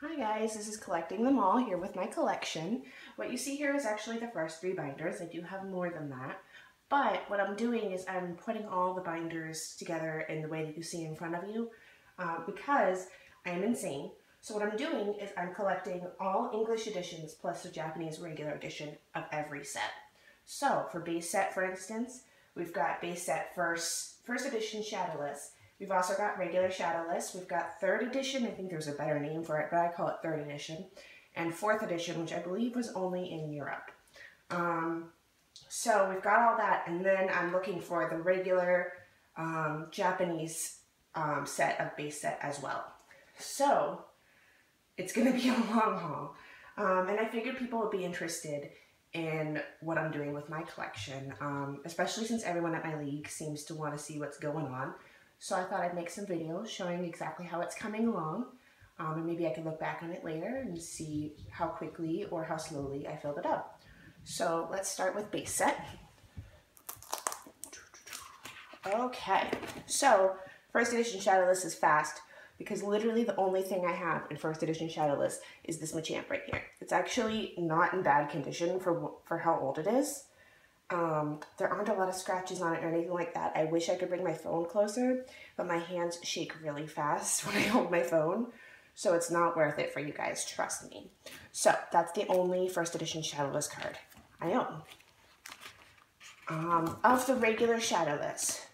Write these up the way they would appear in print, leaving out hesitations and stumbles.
Hi guys, this is Collecting Them All here with my collection. What you see here is actually the first 3 binders. I do have more than that. But what I'm doing is I'm putting all the binders together in the way that you see in front of you because I am insane. So what I'm doing is I'm collecting all English editions plus the Japanese regular edition of every set. So for base set, for instance, we've got base set first edition Shadowless. We've also got regular Shadowless. We've got 3rd edition. I think there's a better name for it, but I call it 3rd edition. And 4th edition, which I believe was only in Europe. So we've got all that, and then I'm looking for the regular Japanese set of base set as well. So it's going to be a long haul. And I figured people would be interested in what I'm doing with my collection, especially since everyone at my league seems to want to see what's going on. So I thought I'd make some videos showing exactly how it's coming along, and maybe I can look back on it later and see how quickly or how slowly I filled it up. So let's start with base set. Okay, so 1st edition Shadowless is fast because literally the only thing I have in 1st edition Shadowless is this Machamp right here. It's actually not in bad condition for how old it is. There aren't a lot of scratches on it or anything like that. I wish I could bring my phone closer, but my hands shake really fast when I hold my phone, so it's not worth it for you guys, trust me. So that's the only 1st edition Shadowless card I own. Of the regular Shadowless,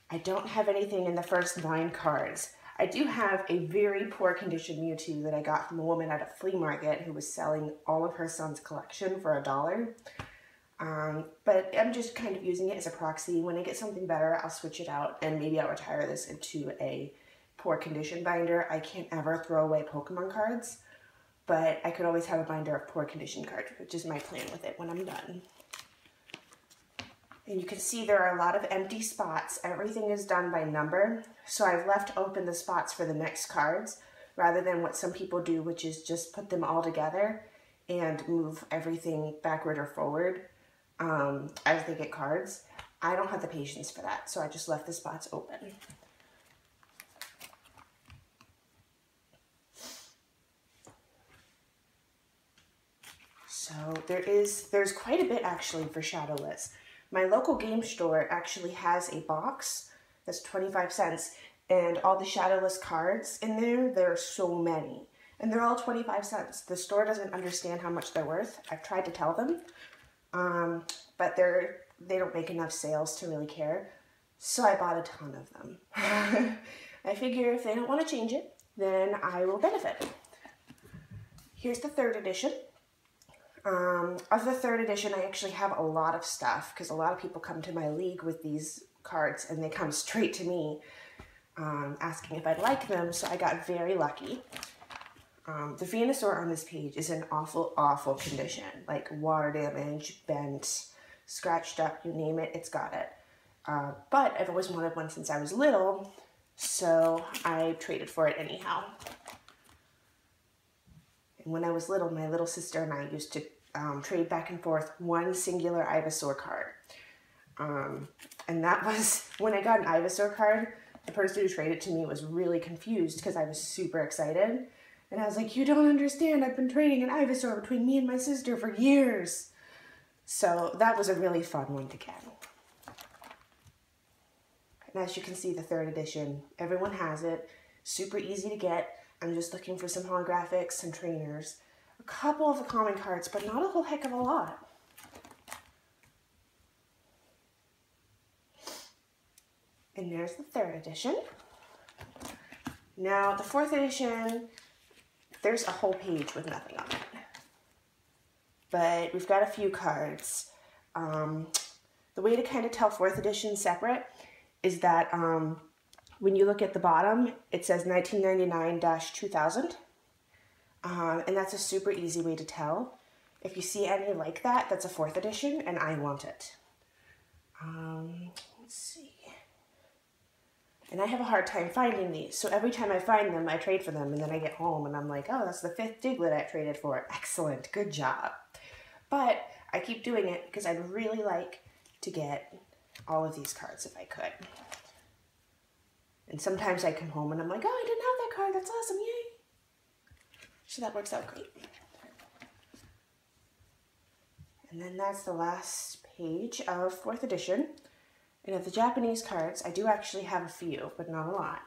I don't have anything in the first 9 cards. I do have a very poor condition Mewtwo that I got from a woman at a flea market who was selling all of her son's collection for $1. But I'm just kind of using it as a proxy. When I get something better, I'll switch it out and maybe I'll retire this into a poor condition binder. I can't ever throw away Pokemon cards, but I could always have a binder of poor condition cards, which is my plan with it when I'm done. And you can see there are a lot of empty spots. Everything is done by number, so I've left open the spots for the next cards rather than what some people do, which is just put them all together and move everything backward or forward as they get cards. I don't have the patience for that, so I just left the spots open. So there's quite a bit actually for Shadowless. My local game store actually has a box that's 25 cents, and all the Shadowless cards in there are so many. And they're all 25 cents. The store doesn't understand how much they're worth. I've tried to tell them, but they don't make enough sales to really care. So I bought a ton of them. I figure if they don't want to change it, then I will benefit. Here's the 3rd edition. Of the 3rd edition, I actually have a lot of stuff because a lot of people come to my league with these cards and they come straight to me asking if I'd like them, so I got very lucky. The Venusaur on this page is in awful, awful condition, like water damage, bent, scratched up, you name it, it's got it. But I've always wanted one since I was little, so I traded for it anyhow. And when I was little, my little sister and I used to trade back and forth one singular Ivysaur card. And that was, when I got an Ivysaur card, the person who traded to me was really confused because I was super excited. And I was like, you don't understand, I've been trading an Ivysaur between me and my sister for years. So that was a really fun one to get. And as you can see, the 3rd edition, everyone has it, super easy to get. I'm just looking for some holographics, some trainers, a couple of the common cards, but not a whole heck of a lot. And there's the 3rd edition. Now, the 4th edition, there's a whole page with nothing on it. But we've got a few cards. The way to kind of tell 4th edition separate is that when you look at the bottom, it says 1999-2000. And that's a super easy way to tell. If you see any like that, that's a 4th edition, and I want it. Let's see. And I have a hard time finding these, so every time I find them, I trade for them, and then I get home, and I'm like, oh, that's the 5th Diglett I traded for. Excellent, good job. But I keep doing it because I'd really like to get all of these cards if I could. And sometimes I come home and I'm like, oh, I didn't have that card, that's awesome, yay. So that works out great. And then that's the last page of 4th edition. And of the Japanese cards, I do actually have a few, but not a lot.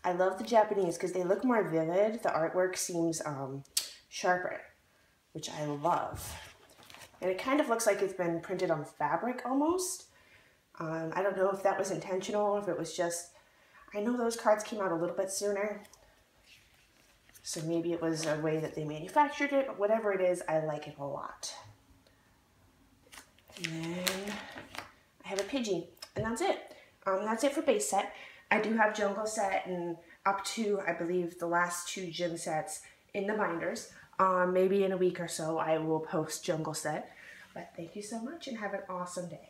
I love the Japanese because they look more vivid. The artwork seems sharper, which I love. And it kind of looks like it's been printed on fabric almost. I don't know if that was intentional or if it was just, I know those cards came out a little bit sooner. So maybe it was a way that they manufactured it, but whatever it is, I like it a lot. And then I have a Pidgey, and that's it. That's it for base set. I do have Jungle set and up to, I believe, the last 2 gym sets in the binders. Maybe in a week or so I will post Jungle set. But thank you so much and have an awesome day.